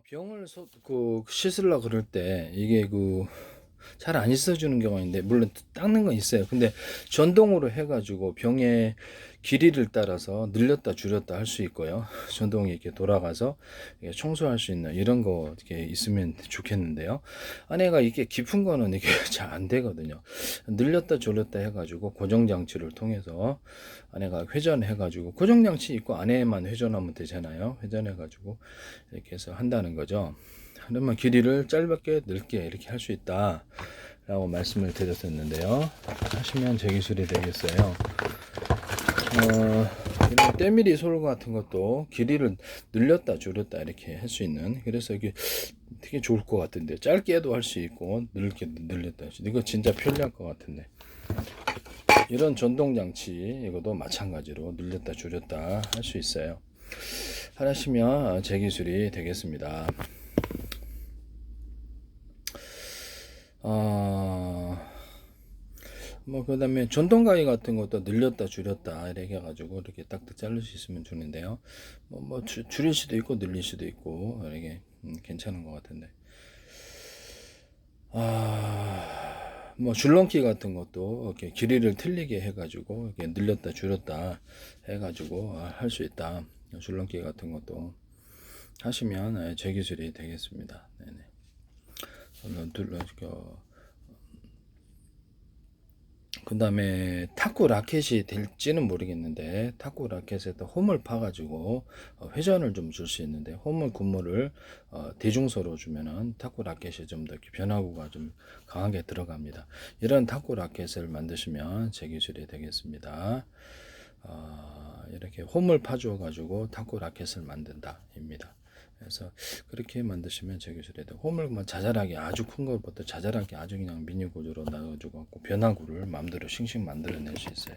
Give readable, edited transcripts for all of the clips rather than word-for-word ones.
병을 씻으려고 그럴 때 이게 잘 안 씻어주는 경우가 있는데, 물론 닦는 건 있어요. 근데 전동으로 해가지고 병의 길이를 따라서 늘렸다 줄였다 할 수 있고요. 전동이 이렇게 돌아가서 이렇게 청소할 수 있는 이런 거 이렇게 있으면 좋겠는데요. 안에가 이게 깊은 거는 이게 잘 안 되거든요. 늘렸다 줄였다 해가지고 고정장치를 통해서 안에가 회전해가지고, 고정장치 있고 안에만 회전하면 되잖아요. 회전해가지고 이렇게 해서 한다는 거죠. 그러면 길이를 짧게 넓게 이렇게 할 수 있다 라고 말씀을 드렸었는데요. 하시면 제 기술이 되겠어요. 이런 때밀이 솔 같은 것도 길이를 늘렸다 줄였다 이렇게 할 수 있는, 그래서 이게 되게 좋을 것 같은데, 짧게도 할 수 있고 넓게 늘렸다 할 수 있고, 이거 진짜 편리할 것 같은데, 이런 전동 장치 이것도 마찬가지로 늘렸다 줄였다 할 수 있어요. 하시면 제 기술이 되겠습니다. 그 다음에 전동가위 같은 것도 늘렸다 줄였다 이렇게 해가지고 이렇게 딱딱 자를 수 있으면 좋은데요. 줄일 수도 있고 늘릴 수도 있고 이렇게 괜찮은 것 같은데. 줄넘기 같은 것도 이렇게 길이를 틀리게 해가지고 이렇게 늘렸다 줄였다 해가지고 할 수 있다. 줄넘기 같은 것도 하시면 제 기술이 되겠습니다. 네네. 그 다음에 탁구 라켓이 될지는 모르겠는데, 탁구 라켓에다 홈을 파가지고 회전을 좀 줄 수 있는데, 홈을 군무를 대중소로 주면은 탁구 라켓이 좀 더 변화구가 좀 강하게 들어갑니다. 이런 탁구 라켓을 만드시면 제 기술이 되겠습니다. 이렇게 홈을 파주어 가지고 탁구 라켓을 만든다입니다. 그래서 그렇게 만드시면 제 기술이 돼요. 홈을 자잘하게, 아주 큰 것부터 자잘하게 아주 그냥 미니 구조로 나눠주고 변화구를 마음대로 싱싱 만들어낼 수 있어요.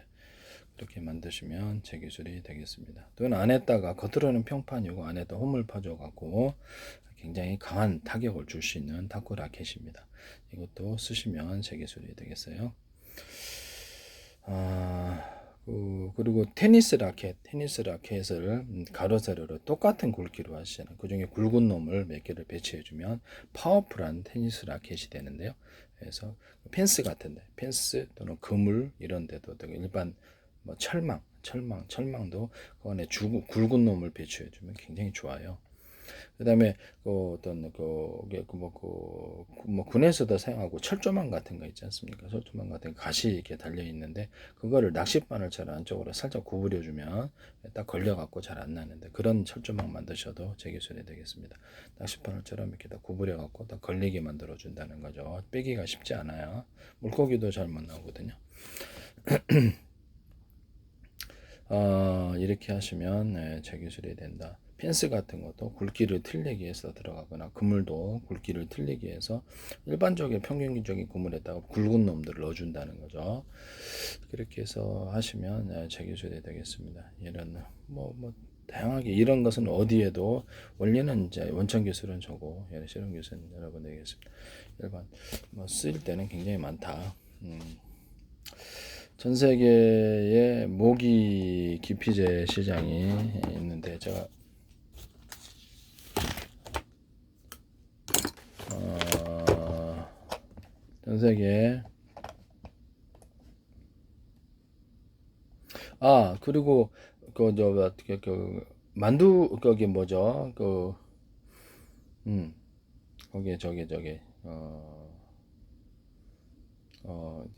그렇게 만드시면 제 기술이 되겠습니다. 또는 안에다가, 겉으로는 평판이고 안에다 홈을 파줘 갖고 굉장히 강한 타격을 줄 수 있는 탁구 라켓입니다. 이것도 쓰시면 제 기술이 되겠어요. 그리고 테니스 라켓을 가로 세로로 똑같은 굵기로 하시잖아요. 그 중에 굵은 놈을 몇 개를 배치해주면 파워풀한 테니스 라켓이 되는데요. 그래서 펜스 같은데, 펜스 또는 그물 이런 데도 일반 철망도 그 안에 굵은 놈을 배치해주면 굉장히 좋아요. 그다음에 군에서도 사용하고 철조망 같은 거 있지 않습니까? 철조망 같은 거 가시 이렇게 달려 있는데, 그거를 낚싯바늘처럼 안쪽으로 살짝 구부려 주면 딱 걸려 갖고 잘 안 나는데, 그런 철조망 만드셔도 제 기술이 되겠습니다. 낚싯바늘처럼 이렇게 딱 구부려 갖고 딱 걸리게 만들어 준다는 거죠. 빼기가 쉽지 않아요. 물고기도 잘 못 나오거든요. 이렇게 하시면 제 기술이 된다. 펜스 같은 것도 굵기를 틀리게 해서 들어가거나, 그물도 굵기를 틀리게 해서 일반적인 평균적인 그물에다가 굵은 놈들을 넣어준다는 거죠. 그렇게 해서 하시면 제 기술이 되겠습니다. 이런 다양하게 이런 것은 어디에도, 원리는 이제 원천 기술은 저고 실험 기술은 여러분 되겠습니다. 일반 쓸 때는 굉장히 많다. 전 세계에 모기 기피제 시장이 있는데, 제가 전 세계에 그리고 만두, 거기 뭐죠? 거기에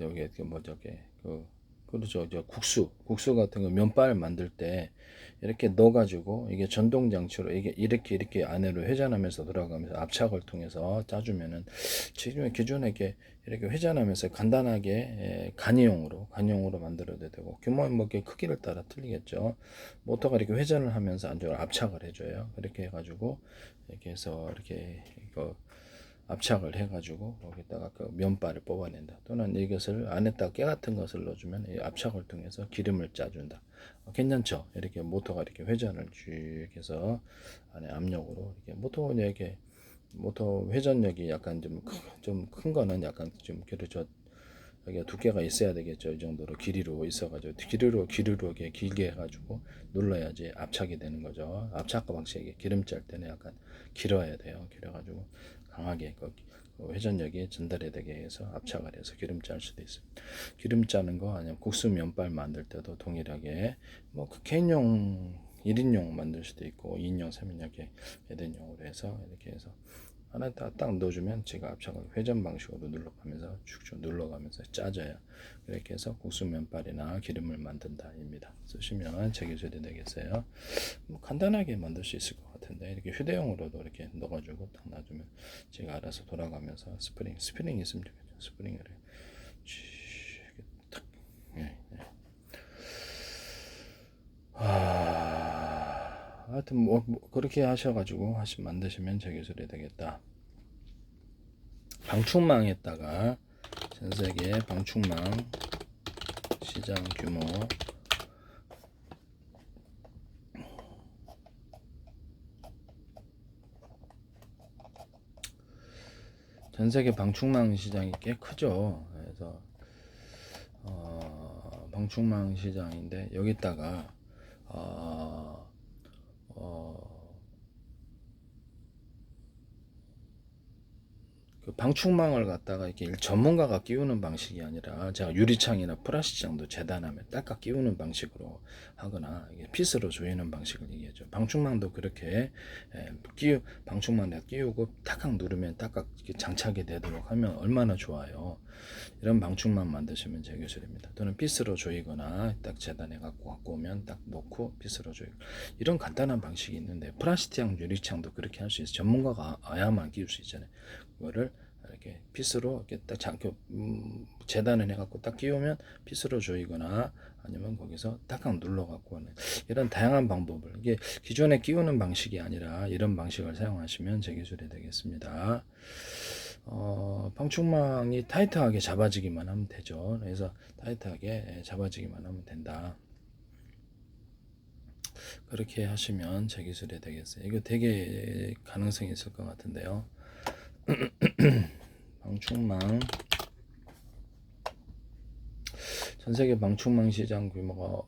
여기 그렇죠. 국수 같은 거 면발 만들 때 이렇게 넣어가지고, 이게 전동 장치로 이게 이렇게 안으로 회전하면서 들어가면서 압착을 통해서 짜주면은, 지금 기존에 이렇게 회전하면서 간단하게 간이용으로 만들어도 되고, 규모 크기를 따라 틀리겠죠. 모터가 이렇게 회전을 하면서 안쪽으로 압착을 해줘요. 그렇게 해가지고 이렇게 해서 이렇게 이거 압착을 해가지고 거기다가 그 면발을 뽑아낸다. 또는 이것을 안에다가 깨 같은 것을 넣어주면 이 압착을 통해서 기름을 짜준다. 괜찮죠? 이렇게 모터가 이렇게 회전을 쭉 해서 안에 압력으로 모터 회전력이 약간 좀 큰 거는 약간 좀 그렇죠. 여기가 두께가 있어야 되겠죠. 이 정도로 길이로 있어가지고 길이로 이렇게 길게 해가지고 눌러야지 압착이 되는 거죠. 압착 방식이 기름 짤 때는 약간 길어야 돼요. 길어가지고 강하게 그 회전력이 전달이 되게 해서 압착을 해서 기름 짤 수도 있어요. 기름 짜는 거 아니면 국수 면발 만들 때도 동일하게 뭐 그 개인용 1인용 만들 수도 있고 2인용, 3인용 이렇게 배대용으로 해서 이렇게 해서 하나 딱 넣어주면 제가 압착을 회전 방식으로 눌러가면서 쭉쭉 눌러가면서 짜져요. 이렇게 해서 국수 면발이나 기름을 만든다입니다. 쓰시면 제 기술이 되겠어요. 뭐 간단하게 만들 수 있을 것 같은데 이렇게 휴대용으로도 이렇게 넣어가지고 딱 놔주면 제가 알아서 돌아가면서 스프링 있으면 좋겠죠. 스프링을 탁. 예, 예. 하여튼 뭐 그렇게 하셔가지고 만드시면 제 기술이 되겠다. 방충망에다가 전세계 방충망 시장 규모 전세계 방충망 시장이 꽤 크죠. 그래서 방충망 시장인데 여기다가 어, 그 방충망을 갖다가 이렇게 전문가가 끼우는 방식이 아니라 제가 유리창이나 플라스틱장도 재단하면 닦아 끼우는 방식으로 하거나 이게 핏으로 조이는 방식을 얘기하죠. 방충망도 그렇게 방충망 내가 끼우고 탁탁 누르면 닦아 장착이 되도록 하면 얼마나 좋아요. 이런 방충망 만드시면 제 기술입니다. 또는 핏으로 조이거나 딱 재단해 갖고 오면 딱 놓고 핏으로 조이고 이런 간단한 방식이 있는데 플라스틱장, 유리창도 그렇게 할 수 있어요. 전문가가 아야만 끼울 수 있잖아요. 그거를 이렇게 핏으로 이렇게 딱 재단을 해갖고 딱 끼우면 핏으로 조이거나 아니면 거기서 딱딱 눌러갖고 하는 이런 다양한 방법을 이게 기존에 끼우는 방식이 아니라 이런 방식을 사용하시면 제 기술이 되겠습니다. 방충망이 타이트하게 잡아지기만 하면 되죠. 그래서 타이트하게 잡아지기만 하면 된다. 그렇게 하시면 제 기술이 되겠어요. 이거 되게 가능성이 있을 것 같은데요. 방충망 전세계 방충망 시장 규모가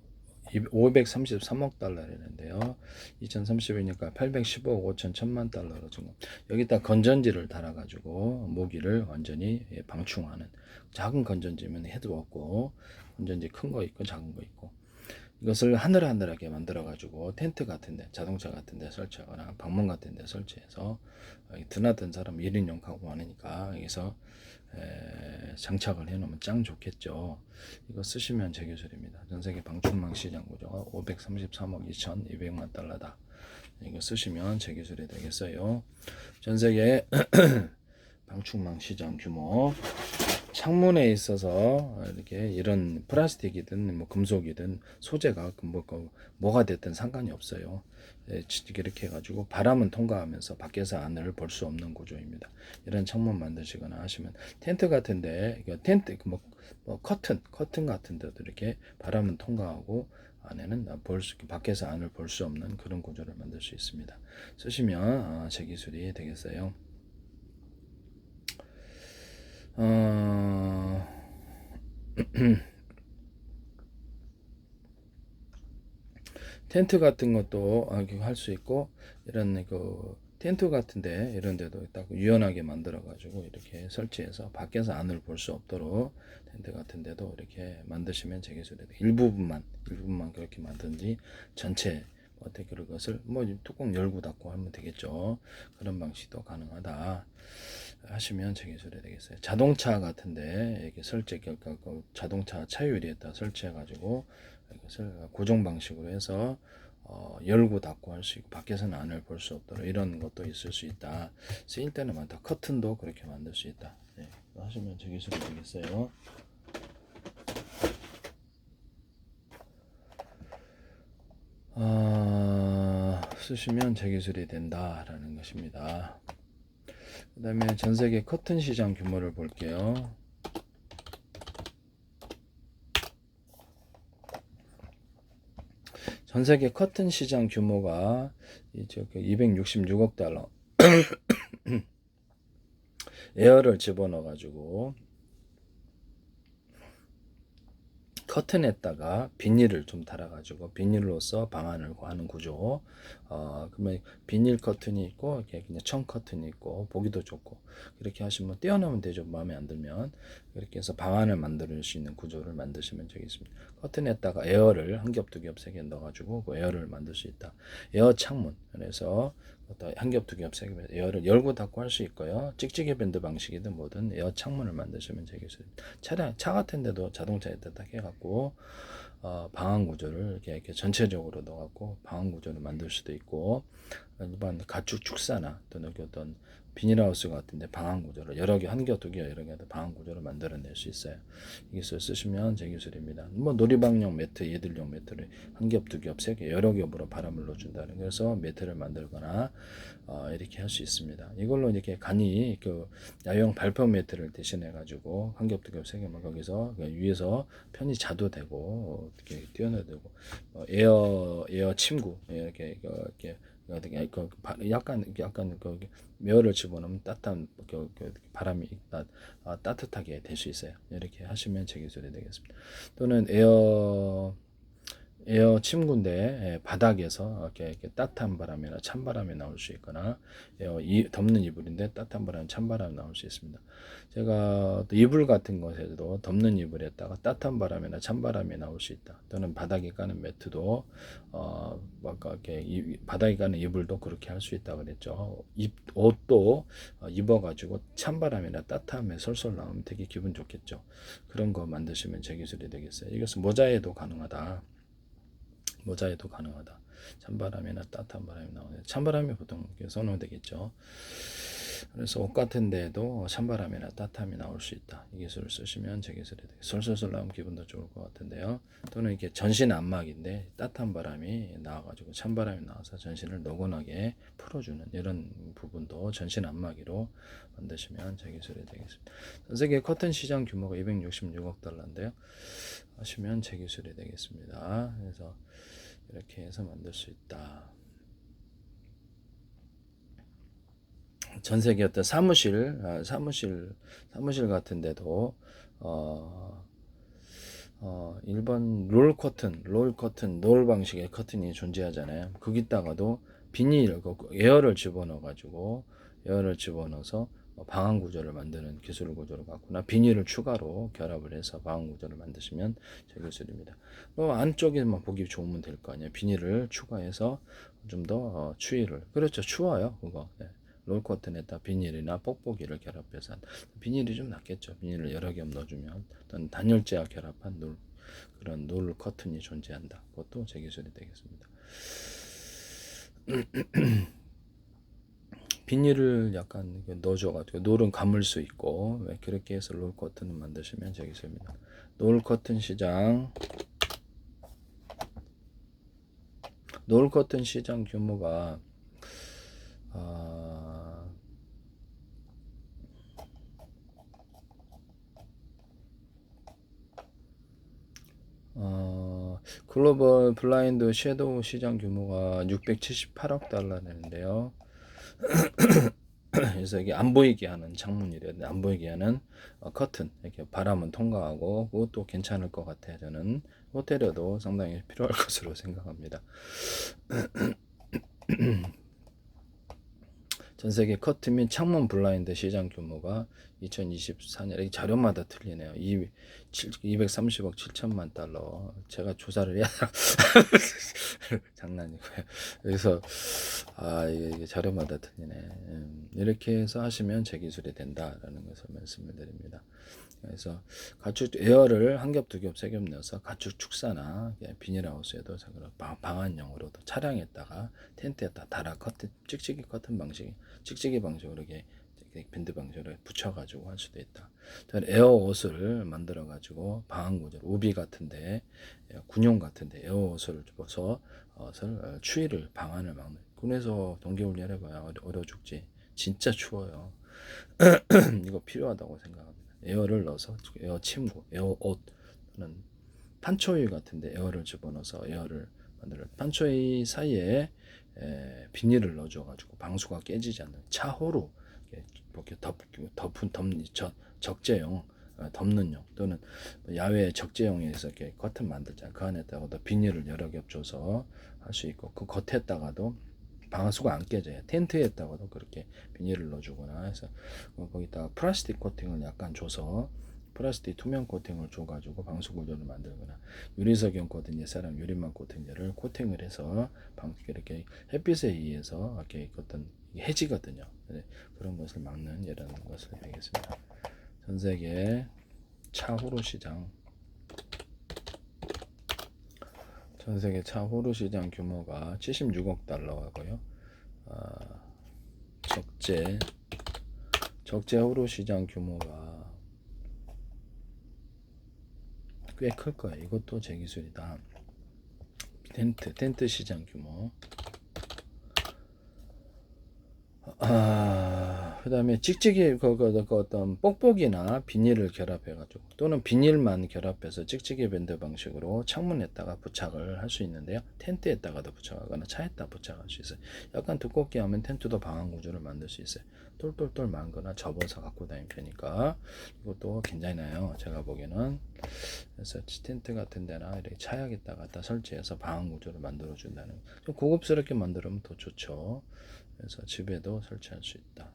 533억 달러라는데요. 2030이니까 815억 5천 1000만 달러로 지금 여기다 건전지를 달아가지고 모기를 완전히 방충하는 작은 건전지면 해도 없고 건전지 큰 거 있고 작은 거 있고 이것을 하늘하늘하게 만들어가지고 텐트 같은데 자동차 같은데 설치하거나 방문 같은데 설치해서 드나든 사람 1인용 가구 많으니까 여기서 장착을 해놓으면 짱 좋겠죠. 이거 쓰시면 제 기술입니다. 전세계 방충망 시장 구조가 533억 2200만 달러다. 이거 쓰시면 제 기술이 되겠어요. 전세계 방충망 시장 규모 창문에 있어서 이렇게 이런 플라스틱이든 뭐 금속이든 소재가 뭐가 됐든 상관이 없어요. 이렇게 해가지고 바람은 통과하면서 밖에서 안을 볼 수 없는 구조입니다. 이런 창문 만드시거나 하시면 텐트 같은데 텐트 커튼 같은데도 이렇게 바람은 통과하고 안에는 밖에서 안을 볼 수 없는 그런 구조를 만들 수 있습니다. 쓰시면 제 기술이 되겠어요. 텐트 같은 것도 할 수 있고 이런 그 텐트 같은데 이런 데도 딱 유연하게 만들어 가지고 이렇게 설치해서 밖에서 안을 볼 수 없도록 텐트 같은 데도 이렇게 만드시면 제 기술이 일부분만 그렇게 만든지 전체 어떻게 그런 것을 뭐 뚜껑 열고 닫고 하면 되겠죠. 그런 방식도 가능하다 하시면 제 기술이 되겠어요. 자동차 같은데 이렇게 자동차 차유리에다 설치해 가지고 이것을 고정 방식으로 해서 열고 닫고 할 수 있고 밖에서는 안을 볼 수 없도록 이런 것도 있을 수 있다. 쓰일 때는 많다. 커튼도 그렇게 만들 수 있다. 네, 하시면 제 기술이 되겠어요. 쓰시면 제 기술이 된다라는 것입니다. 그 다음에 전세계 커튼 시장 규모를 볼게요. 전세계 커튼 시장 규모가 266억 달러 에어를 집어넣어 가지고 커튼에다가 비닐을 좀 달아가지고 비닐로서 방안을 하는 구조. 그러면 비닐 커튼이 있고 이렇게 그냥 청 커튼이 있고 보기도 좋고 그렇게 하시면 떼어놓으면 되죠. 마음에 안 들면 그렇게 해서 방안을 만들 수 있는 구조를 만드시면 되겠습니다. 커튼에다가 에어를 한 겹, 두 겹, 세 겹 넣어가지고 그 에어를 만들 수 있다. 에어 창문. 그래서 한 겹, 두 겹, 세 겹 에어를 열고 닫고 할 수 있고요. 찍찍이 밴드 방식이든 뭐든 에어 창문을 만드시면 되겠습니다. 차 같은 데도 자동차에다 딱 해갖고 방안 구조를 이렇게 전체적으로 넣어갖고 방안 구조를 만들 수도 있고 일반 가축 축사나 또는 어떤 비닐하우스 같은데 방안 구조를 여러 개, 한 겹, 두 개, 여러 개 방안 구조를 만들어낼 수 있어요. 이 기술 쓰시면 제 기술입니다. 뭐 놀이방용 매트, 얘들용 매트를 한 겹, 두 겹, 세 개, 여러 겹으로 바람을 넣어준다는 그래서 매트를 만들거나 이렇게 할 수 있습니다. 이걸로 이렇게 간이 그 야외용 발포 매트를 대신해 가지고 한 겹, 두 겹, 세 겹만 거기서 위에서 편히 자도 되고 이렇게 뛰어내도 되고 에어 침구 이렇게 약간 그 매어를 집어넣으면 따뜻한 바람이 따뜻하게 될 수 있어요. 이렇게 하시면 제 기술이 되겠습니다. 또는 에어 침구인데 바닥에서 이렇게 따뜻한 바람이나 찬바람이 나올 수 있거나 덮는 이불인데 따뜻한 바람, 찬바람이 나올 수 있습니다. 제가 또 이불 같은 것에도 덮는 이불에다가 따뜻한 바람이나 찬바람이 나올 수 있다. 또는 바닥에 까는 매트도 이렇게 바닥에 까는 이불도 그렇게 할 수 있다고 그랬죠. 옷도 입어가지고 찬바람이나 따뜻함에 솔솔 나오면 되게 기분 좋겠죠. 그런 거 만드시면 제 기술이 되겠어요. 이것은 모자에도 가능하다. 찬바람이나 따뜻한 바람이 나오는데 찬바람이 보통 선호되겠죠. 그래서 옷 같은 데에도 찬바람이나 따뜻함이 나올 수 있다. 이 기술을 쓰시면 제 기술이 되게 솔솔솔 나오면 기분도 좋을 것 같은데요. 또는 이게 전신 안막인데 따뜻한 바람이 나와가지고 찬바람이 나와서 전신을 노곤하게 풀어주는 이런 부분도 전신 안마기로 만드시면 제 기술이 되겠습니다. 전 세계 커튼 시장 규모가 266억 달러인데요. 하시면 제 기술이 되겠습니다. 그래서 이렇게 해서 만들 수 있다. 전 세계 어떤 사무실 같은 데도 일반 롤 커튼 방식의 커튼이 존재하잖아요. 거기다가도 비닐, 에어를 집어넣어서 방안 구조를 만드는 기술 구조를 갖거나 비닐을 추가로 결합을 해서 방안 구조를 만드시면 제 기술입니다. 안쪽에만 보기 좋으면 될 거 아니에요. 비닐을 추가해서 좀 더 추위를 그렇죠. 추워요 그거. 네. 롤 커튼에다 비닐이나 뽁뽁이를 결합해서 비닐이 좀 낫겠죠. 비닐을 여러 겹 넣어주면 어떤 단열재와 결합한 그런 롤 커튼이 존재한다. 그것도 제 기술이 되겠습니다. 비닐을 약간 넣어줘가지고 롤은 감을 수 있고 그렇게 해서 롤 커튼을 만드시면 제 기술입니다. 롤 커튼 시장 규모가 글로벌 블라인드 섀도우 시장 규모가 678억 달러 되는데요. 그래서 이게 안 보이게 하는 창문이래요. 안 보이게 하는 커튼 이렇게 바람은 통과하고 그것도 괜찮을 것 같아요. 저는 호텔에도 상당히 필요할 것으로 생각합니다. 전 세계 커튼 및 창문 블라인드 시장 규모가 2024년 자료마다 틀리네요. 230억 7천만 달러. 제가 조사를 해야 장난이고요. 그래서 이게 자료마다 틀리네. 이렇게 해서 하시면 제 기술이 된다라는 것을 말씀을 드립니다. 그래서 가축 에어를 한 겹, 두 겹, 세 겹 넣어서 가축 축사나 비닐하우스에도 방안용으로도 차량에다가 텐트에다 달아 찍찍이 방식으로 이렇게 밴드 방식으로 붙여가지고 할 수도 있다. 에어 옷을 만들어가지고 방안 구조, 우비 같은데, 군용 같은데 에어 옷을 줘서 추위를 방안을 막는. 군에서 동계훈련 해봐야 얼어 죽지. 진짜 추워요. 이거 필요하다고 생각합니다. 에어를 넣어서 에어 침구, 에어 옷은 판초이 같은데 에어를 집어넣어서 에어를 만들어 판초이 사이에 비닐을 넣어줘가지고 방수가 깨지지 않는 차호로 이렇게 덮은 적재용 덮는 용 또는 야외 적재용에서 이렇게 커튼 만들잖아요. 그 안에다가도 비닐을 여러 겹 줘서 할 수 있고 그 겉에다가도 방수가 안 깨져요. 텐트에다가도 그렇게 비닐을 넣어주거나 해서 거기다가 플라스틱 코팅을 약간 줘서 플라스틱 투명 코팅을 줘가지고 방수 구조를 만들거나 유리석용 코팅 사람 유리막 코팅제를 코팅을 해서 이렇게 햇빛에 의해서 이렇게 어떤 해지거든요. 그런 것을 막는 이런 것을 하겠습니다. 전 세계 차후루 시장 전 세계 차후루 시장 규모가 76억 달러고요. 적재 후루 시장 규모가 꽤 클 거예요. 이것도 제 기술이다. 텐트 시장 규모. 그다음에 찍찍이 그 어떤 뽁뽁이나 비닐을 결합해가지고 또는 비닐만 결합해서 찍찍이 밴드 방식으로 창문에다가 부착을 할 수 있는데요. 텐트에다가도 부착하거나 차에다 부착할 수 있어요. 약간 두껍게 하면 텐트도 방한 구조를 만들 수 있어요. 똘똘똘 만거나 접어서 갖고 다니는 편이니까 이것도 괜찮아요. 제가 보기에는. 그래서 텐트 같은 데나 이렇게 차약에다 갖다 설치해서 방한 구조를 만들어 준다는 좀 고급스럽게 만들면 더 좋죠. 그래서 집에도 설치할 수 있다.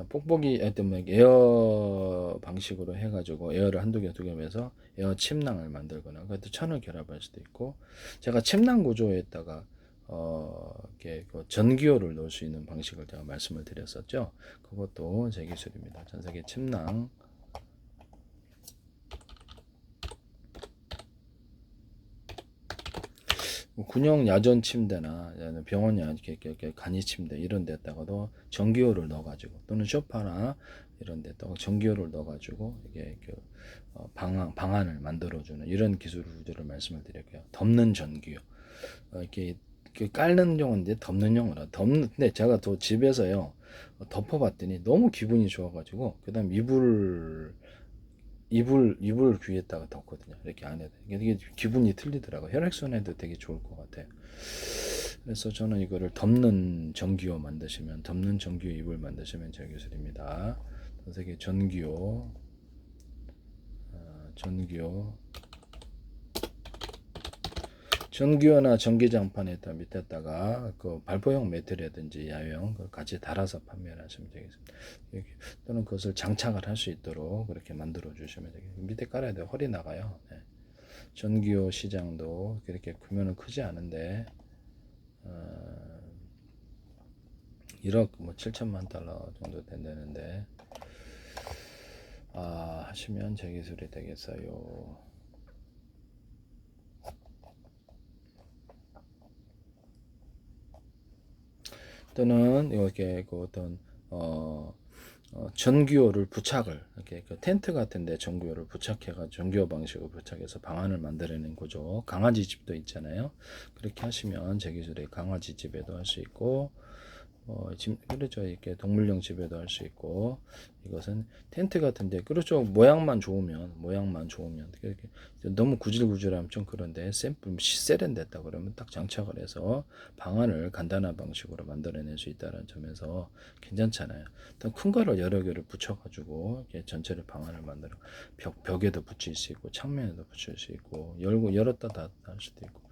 뽁뽁이 때문에 에어 방식으로 해가지고 에어를 한두 개 두 개 해서 에어 침낭을 만들거나 그것도 천을 결합할 수도 있고 제가 침낭 구조에다가 이렇게 그 전기요를 넣을 수 있는 방식을 제가 말씀을 드렸었죠. 그것도 제 기술입니다. 전 세계 침낭 군용 야전 침대나 병원 이렇게 간이 침대 이런 데다가도 전기요를 넣어가지고 또는 소파나 이런 데다가 전기요를 넣어가지고 이게 방안을 만들어주는 이런 기술 구조를 말씀을 드릴게요. 덮는 전기요. 이렇게 깔는 용인데 덮는 용으로 덮는데 제가 또 집에서요 덮어봤더니 너무 기분이 좋아가지고 그다음 이불 귀에다가 덮거든요. 이렇게 안에 이게 기분이 틀리더라고요. 혈액순환에도 되게 좋을 것 같아요. 그래서 저는 이거를 덮는 전기요 만드시면 덮는 전기요 이불 만드시면 제 기술입니다. 전 세계 전기요 전기요나 전기장판에다 밑에다가 그 발포용 매트라든지 야외용 같이 달아서 판매를 하시면 되겠습니다. 또는 그것을 장착을 할 수 있도록 그렇게 만들어 주시면 되겠습니다. 밑에 깔아야 돼요. 허리 나가요. 네. 전기요 시장도 그렇게 규모는 크지 않은데 1억 뭐 7천만 달러 정도 된다는데 하시면 제 기술이 되겠어요. 또는 이렇게 그 어떤 전기요를 부착을 이렇게 그 텐트 같은데 전기요를 부착해가 전기요 방식으로 부착해서 방안을 만들어내는 거죠. 강아지 집도 있잖아요. 그렇게 하시면 제 기술에 강아지 집에도 할 수 있고 그렇죠. 이렇게 동물용 집에도 할 수 있고 이것은 텐트 같은데 그렇죠. 모양만 좋으면 이렇게 너무 구질구질하면 좀 그런데 세련됐다 그러면 딱 장착을 해서 방안을 간단한 방식으로 만들어낼 수 있다는 점에서 괜찮잖아요. 큰 거를 여러 개를 붙여가지고 전체를 방안을 만들어 벽에도 붙일 수 있고 창문에도 붙일 수 있고 열었다 닫았다 할 수도 있고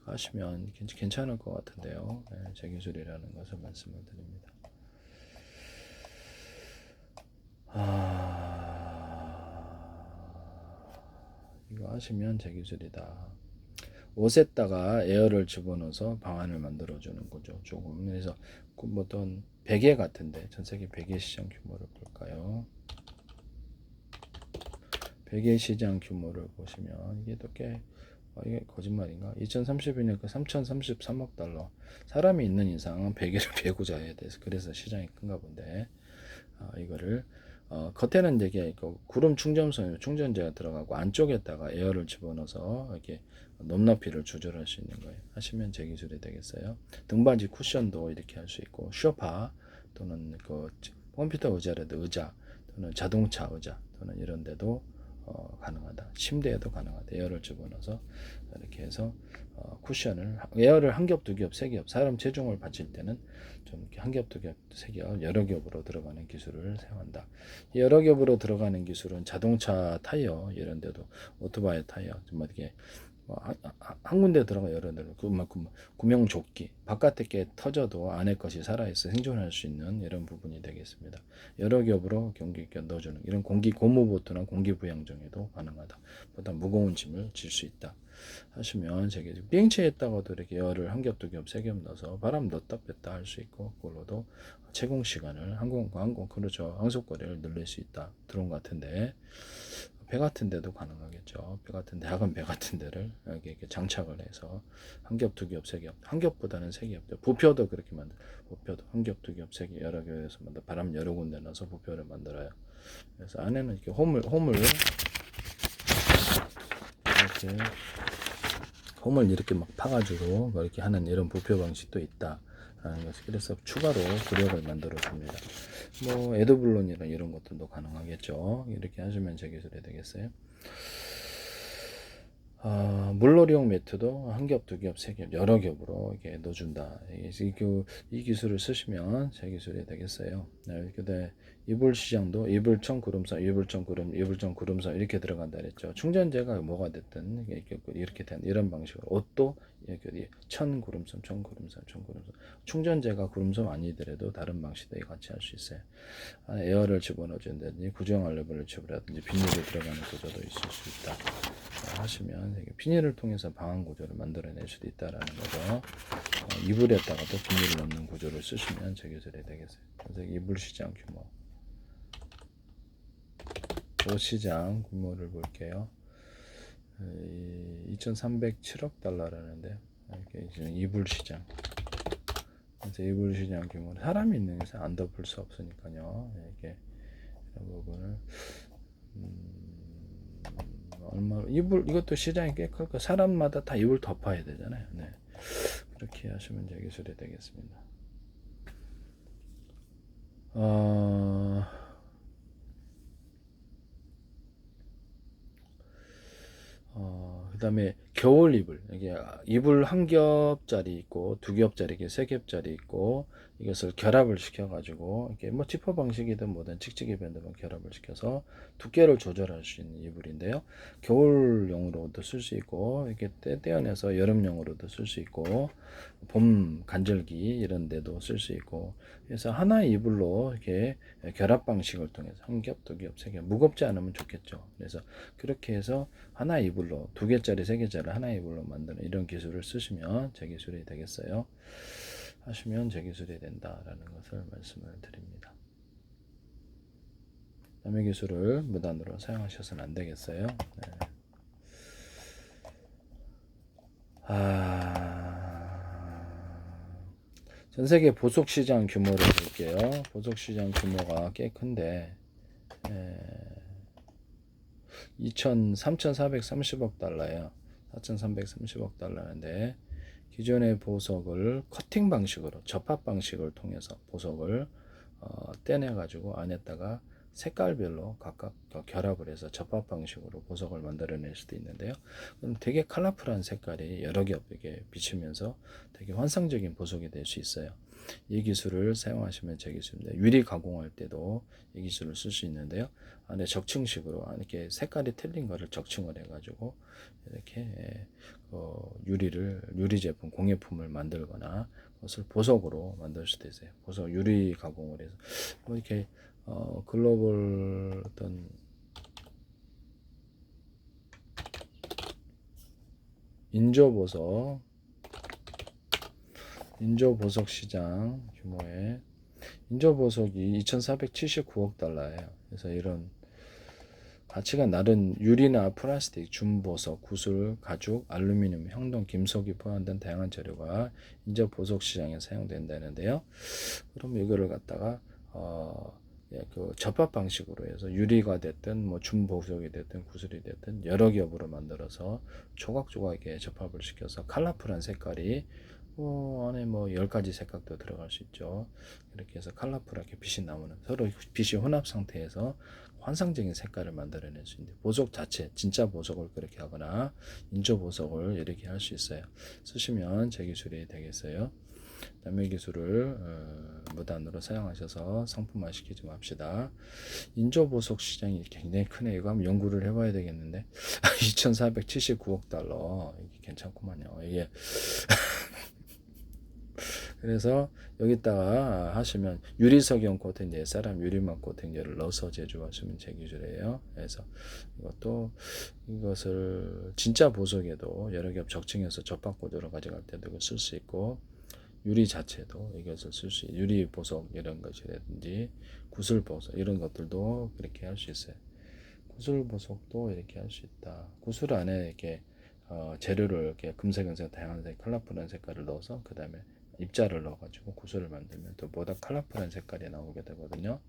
하시면 괜찮을 것 같은데요. 네, 제 기술이라는 것을 말씀을 드립니다. 이거 하시면 제 기술이다. 옷에다가 에어를 집어넣어서 방안을 만들어주는 거죠. 조금 그래서 어떤 베개 같은데 전 세계 베개 시장 규모를 볼까요? 베개 시장 규모를 보시면 이게 또 꽤 이게 거짓말인가? 2032년 그 3,033억 달러. 사람이 있는 이상은 베개를 베고 자야 돼서 그래서 시장이 큰가 본데 이거를 겉에는 되게 구름 충전재가 들어가고 안쪽에다가 에어를 집어넣어서 이렇게 높낮이를 조절할 수 있는 거예요. 하시면 제 기술이 되겠어요. 등받이 쿠션도 이렇게 할 수 있고 소파 또는 그 컴퓨터 의자라도 의자 또는 자동차 의자 또는 이런 데도 가능하다. 침대에도 가능하다. 에어를 집어넣어서 이렇게 해서 쿠션을 에어를 한 겹, 두 겹, 세 겹 사람 체중을 받칠 때는 좀 이렇게 한 겹, 두 겹, 세 겹 여러 겹으로 들어가는 기술을 사용한다. 여러 겹으로 들어가는 기술은 자동차 타이어 이런 데도 오토바이 타이어 좀 이렇게 한 군데 들어가 여러 데로 그만큼 구명조끼 바깥에 게 터져도 안에 것이 살아있어 생존할 수 있는 이런 부분이 되겠습니다. 여러 겹으로 경기 있게 넣어주는 이런 공기 고무보트나 공기부양정에도 가능하다. 보다 무거운 짐을 질 수 있다. 하시면 제게 비행체에다가도 이렇게 열을 한 겹, 두 겹, 세 겹 넣어서 바람 넣었다 뺐다 할 수 있고 그걸로도 채공 시간을 항공 그렇죠 항속거리를 늘릴 수 있다. 드론 같은데 배 같은 데도 가능하겠죠. 배 같은 데 작은 배 같은 데를 여기 이렇게 장착을 해서 한 겹, 두 겹, 세 겹, 한 겹보다는 세 겹. 부표도 그렇게 만들. 부표도 한 겹, 두 겹, 세 겹 여러 겹에서 만들. 바람 여러 군데 넣어서 부표를 만들어요. 그래서 안에는 이렇게 홈을 이렇게 홈을 이렇게 막 파가지고 이렇게 하는 이런 부표 방식도 있다. 라는 것이 그래서 추가로 구력을 만들어 줍니다. 뭐 에드블론이나 이런 것들도 가능하겠죠. 이렇게 하시면 제 기술이 되겠어요. 물놀이용 매트도 한 겹, 두 겹, 세 겹, 여러 겹으로 이렇게 넣어준다. 이 기술을 쓰시면 제 기술이 되겠어요. 네, 근데 이불 시장도 이불청 구름선, 이불청 구름선 이렇게 들어간다 그랬죠. 충전재가 뭐가 됐든 이렇게 된 이런 방식으로 옷도 천 구름선. 충전재가 구름선 아니더라도 다른 방식도 같이 할 수 있어요. 에어를 집어넣어준다든지 구조형 알레블을 집어라든지 비닐이 들어가는 구조도 있을 수 있다. 하시면 비닐을 통해서 방한 구조를 만들어낼 수도 있다라는 거죠. 이불에다가도 비닐을 넣는 구조를 쓰시면 제 기술이 되겠어요. 그래서 이불 시장 규모, 옷 시장 규모를 볼게요. 2,307억 달러라는데 이게 이불 시장. 그래서 이불 시장 규모는 사람이 있는 데서 안 덮을 수 없으니까요. 이렇게 이런 부분을 얼마 이불 이것도 시장이 꽤 클까 사람마다 다 이불 덮어야 되잖아요. 네. 그렇게 하시면 제 기술이 되겠습니다. 그 다음에 겨울 이불 이게 이불 한 겹짜리 있고 두 겹짜리 세 겹짜리 있고 이것을 결합을 시켜 가지고 이렇게 뭐 지퍼 방식이든 뭐든 찍찍이 밴드만 결합을 시켜서 두께를 조절할 수 있는 이불인데요. 겨울용으로도 쓸 수 있고 이렇게 떼어내서 여름용으로도 쓸 수 있고 봄 간절기 이런 데도 쓸 수 있고 그래서 하나의 이불로 이렇게 결합 방식을 통해서 한 겹, 두 겹, 세 겹 무겁지 않으면 좋겠죠. 그래서 그렇게 해서 하나의 이불로 두 개짜리, 세 개짜리 하나의 이불로 만드는 이런 기술을 쓰시면 제 기술이 되겠어요. 하시면 제 기술이 된다라는 것을 말씀을 드립니다. 남의 기술을 무단으로 사용하셔서는 안 되겠어요. 네. 전 세계 보석 시장 규모를 볼게요. 보석 시장 규모가 꽤 큰데 3,430억 달러예요. 4,330억 달러인데 기존의 보석을 커팅 방식으로 접합 방식을 통해서 보석을 떼내 가지고 안에다가 색깔별로 각각 결합을 해서 접합 방식으로 보석을 만들어낼 수도 있는데요. 그럼 되게 컬러풀한 색깔이 여러 겹 이렇게 비치면서 되게 환상적인 보석이 될 수 있어요. 이 기술을 사용하시면 제 기술입니다. 유리 가공할 때도 이 기술을 쓸 수 있는데요. 안에 적층식으로 이렇게 색깔이 틀린 거를 적층을 해가지고 이렇게 유리 제품 공예품을 만들거나 그것을 보석으로 만들 수도 있어요. 보석 유리 가공을 해서 뭐 이렇게 글로벌 어떤 인조보석 시장 규모의 인조보석이 2,479억 달러예요. 그래서 이런 가치가 낮은 유리나 플라스틱, 준보석, 구슬, 가죽, 알루미늄, 형동, 김속이 포함된 다양한 재료가 인조보석 시장에 사용된다는데요. 그럼 이거를 갖다가 그 접합 방식으로 해서 유리가 됐든 뭐 준보석이 됐든 구슬이 됐든 여러 겹으로 만들어서 조각조각에 접합을 시켜서 컬러풀한 색깔이 안에 뭐 10가지 색깔도 들어갈 수 있죠. 이렇게 해서 컬러풀하게 빛이 나오는, 서로 빛이 혼합 상태에서 환상적인 색깔을 만들어낼 수 있는데, 보석 자체, 진짜 보석을 그렇게 하거나 인조 보석을 이렇게 할 수 있어요. 쓰시면 제 기술이 되겠어요. 남의 기술을 무단으로 사용하셔서 상품화 시키지 맙시다. 인조 보석 시장이 굉장히 크네요. 이거 한번 연구를 해봐야 되겠는데 2,479억 달러, 이게 괜찮구만요. 이게 그래서 여기다가 하시면 유리석용 코팅제, 사람 유리막 코팅제를 넣어서 제조하시면 제 기술이에요. 그래서 이것을 진짜 보석에도 여러 겹 적층해서 접합 구조로 가져갈 때도 쓸 수 있고, 유리 자체도 이것을 쓸 수 있어요. 유리 보석 이런 것이라든지 구슬 보석 이런 것들도 그렇게 할 수 있어요. 구슬 보석도 이렇게 할 수 있다. 구슬 안에 이렇게 재료를 이렇게 금색, 은색, 다양한 색, 컬러풀한 색깔을 넣어서 그 다음에 입자를 넣어가지고 구슬을 만들면 또 보다 컬러풀한 색깔이 나오게 되거든요.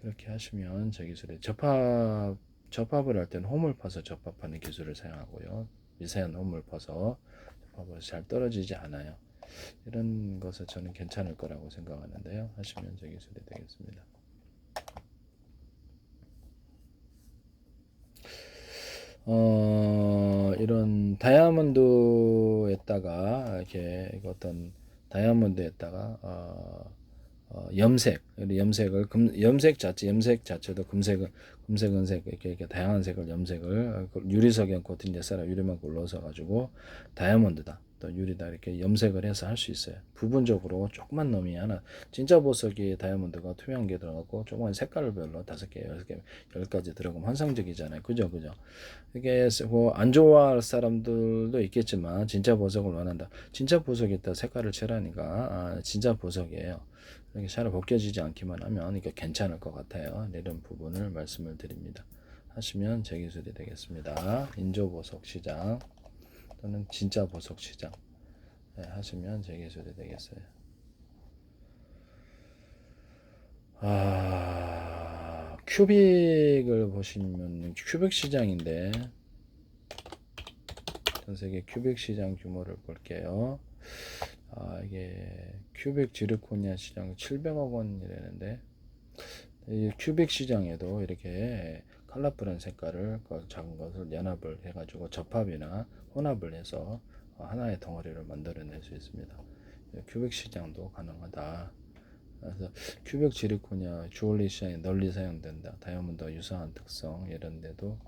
그렇게 하시면 저 기술에 접합을 할 때는 홈을 파서 접합하는 기술을 사용하고요. 미세한 홈을 파서 접합을 잘 떨어지지 않아요. 이런 것을 저는 괜찮을 거라고 생각하는데요. 하시면 저 기술이 되겠습니다. 이런 다이아몬드에다가 이렇게 어떤 다이아몬드에다가 염색 자체도 금색, 은색 이렇게 다양한 색을 염색을 유리석에 코팅제 쌀 유리만 굴러서 가지고 다이아몬드다, 또 유리다 이렇게 염색을 해서 할 수 있어요. 부분적으로 조금만 놈이 하나, 진짜 보석이 다이아몬드가 투명한 게 들어가고 조그만 색깔 별로 5개, 6개, 10가지 들어가면 환상적이잖아요. 그죠? 이게 뭐안 좋아할 사람들도 있겠지만 진짜 보석을 원한다. 진짜 보석이 있다 색깔을 칠하니까 진짜 보석이에요. 이렇게 잘 벗겨지지 않기만 하면 이게 괜찮을 것 같아요. 이런 부분을 말씀을 드립니다. 하시면 제 기술이 되겠습니다. 인조 보석 시장 또는 진짜 보석 시장, 네, 하시면 제 기술이 되겠어요. 큐빅을 보시면 큐빅 시장인데, 전 세계 큐빅 시장 규모를 볼게요. 이게 큐빅 지르코니아 시장 700억 원이라는데, 이 큐빅 시장에도 이렇게 컬러풀한 색깔을 작은 것을 연합을 해가지고 접합이나 혼합을 해서 하나의 덩어리를 만들어낼 수 있습니다. 큐빅 시장도 가능하다. 그래서 큐빅 지르코니아 주얼리 시장에 널리 사용된다. 다이아몬드와 유사한 특성 이런 데도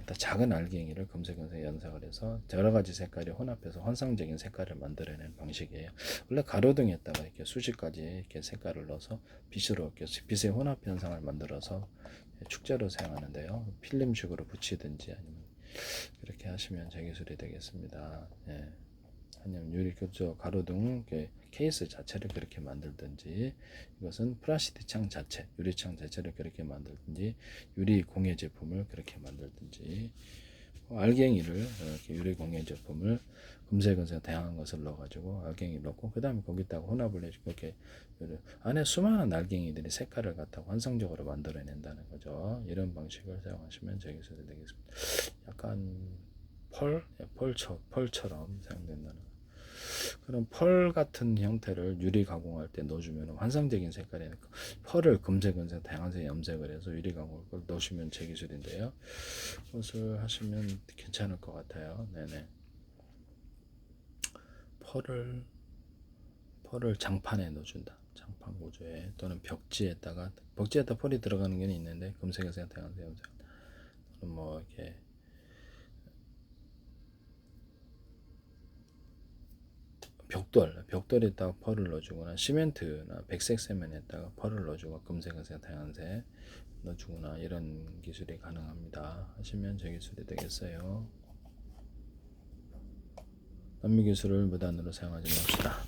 다 작은 알갱이를 금색, 은색 연상을 해서 여러 가지 색깔이 혼합해서 환상적인 색깔을 만들어내는 방식이에요. 원래 가로등에다가 이렇게 수십 가지 이렇게 색깔을 넣어서 빛으로 이렇게 빛의 혼합 현상을 만들어서 축제로 사용하는데요. 필름식으로 붙이든지 아니면 그렇게 하시면 제 기술이 되겠습니다. 예. 아니면 유리 저 가로등 케이스 자체를 그렇게 만들든지, 이것은 플라스틱 창 자체, 유리창 자체를 그렇게 만들든지, 유리 공예 제품을 그렇게 만들든지, 알갱이를 이렇게 유리 공예 제품을 금색, 은색 다양한 것을 넣어가지고 알갱이 넣고 그 다음에 거기다가 혼합을 해주고 이렇게 안에 수많은 알갱이들이 색깔을 갖다가 환상적으로 만들어낸다는 거죠. 이런 방식을 사용하시면 제 기술이 되겠습니다. 약간 펄처럼 사용된다는 거. 그런 펄 같은 형태를 유리 가공할 때 넣어주면 환상적인 색깔이니까 펄을 금색, 은색, 다양한 색 염색을 해서 유리 가공을 넣으시면 제 기술인데요. 그것을 하시면 괜찮을 것 같아요. 네네. 펄을 장판에 넣어준다. 장판 구조에 또는 벽지에다 펄이 들어가는 게 있는데 금색, 은색, 다양한 색 염색 또는 뭐 이렇게 벽돌에다가 펄을 넣어주거나 시멘트나 백색 세면에다가 펄을 넣어주고 금색, 은색, 다양색 넣어주거나 이런 기술이 가능합니다. 하시면 제 기술이 되겠어요. 남미 기술을 무단으로 사용하지 맙시다.